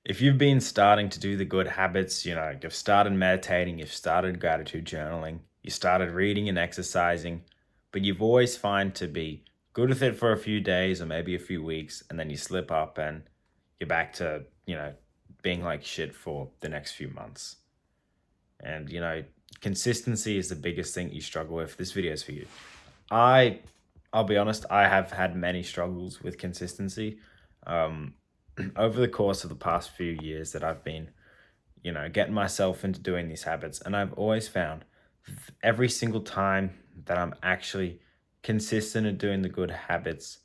If you've been starting to do the good habits, you've started meditating, you've started gratitude journaling, you started reading and exercising, but you've always find to be good with it for a few days or maybe a few weeks, and then you slip up and you're back to, being like shit for the next few months. And, consistency is the biggest thing you struggle with. This video is for you. I I'll be honest, I have had many struggles with consistency. Um, over the course of the past few years that I've been, getting myself into doing these habits, and I've always found every single time that I'm actually consistent in doing the good habits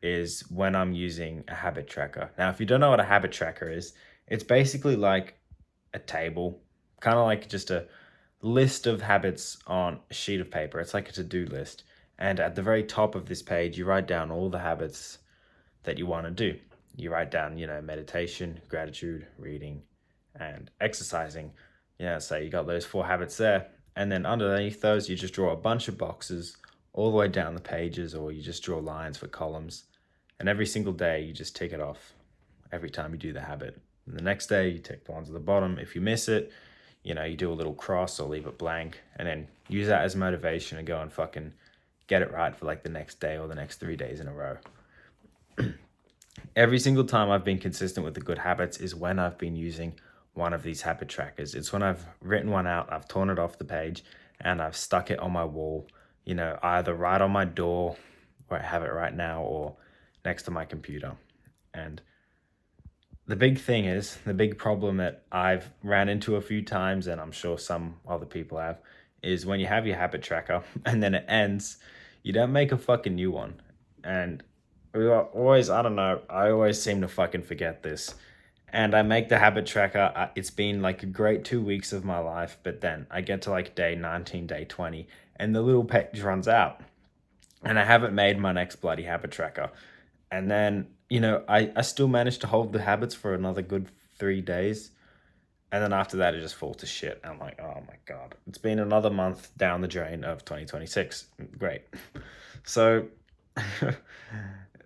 is when I'm using a habit tracker. Now, if you don't know what a habit tracker is, it's basically like a table, kind of like just a list of habits on a sheet of paper. It's like a to-do list. And at the very top of this page, you write down all the habits that you want to do. You write down, meditation, gratitude, reading, and exercising. So you got those four habits there. And then underneath those, you just draw a bunch of boxes all the way down the pages, or you just draw lines for columns. And every single day, you just tick it off every time you do the habit. And the next day, you tick the ones at the bottom. If you miss it, you do a little cross or leave it blank, and then use that as motivation and go and fucking get it right for like the next day or the next 3 days in a row. Every single time I've been consistent with the good habits is when I've been using one of these habit trackers. It's when I've written one out, I've torn it off the page, and I've stuck it on my wall, either right on my door where I have it right now or next to my computer. And the big thing is, the big problem that I've ran into a few times, and I'm sure some other people have, is when you have your habit tracker and then it ends, you don't make a fucking new one. And we are always, I don't know, I always seem to fucking forget this. And I make the habit tracker. It's been like a great 2 weeks of my life, but then I get to like day 19, day 20, and the little page runs out. And I haven't made my next bloody habit tracker. And then, I still managed to hold the habits for another good 3 days. And then after that, it just falls to shit. I'm like, oh my God, it's been another month down the drain of 2026. Great. So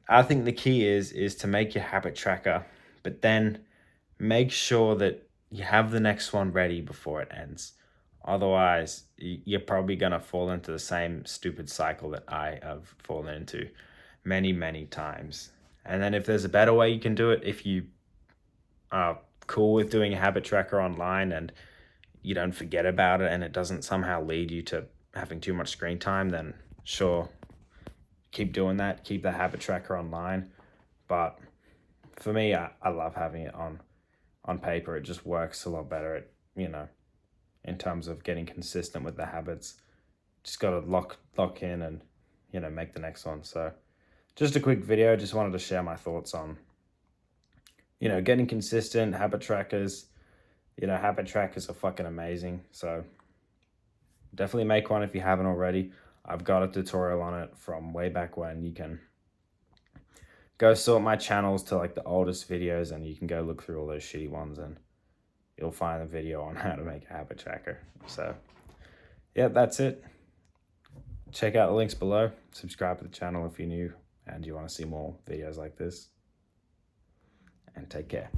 I think the key is to make your habit tracker, but then make sure that you have the next one ready before it ends. Otherwise, you're probably going to fall into the same stupid cycle that I have fallen into many, many times. And then if there's a better way you can do it, if you are cool with doing a habit tracker online and you don't forget about it and it doesn't somehow lead you to having too much screen time, then sure, keep doing that. Keep the habit tracker online. But for me, I love having it on paper. It just works a lot better at, in terms of getting consistent with the habits. Just got to lock in and, make the next one. So just a quick video. Just wanted to share my thoughts on, getting consistent. Habit trackers. Habit trackers are fucking amazing. So definitely make one if you haven't already. I've got a tutorial on it from way back when. You can go sort my channels to like the oldest videos, and you can go look through all those shitty ones, and you'll find a video on how to make a habit tracker. So yeah, that's it. Check out the links below. Subscribe to the channel if you're new and you want to see more videos like this. And take care.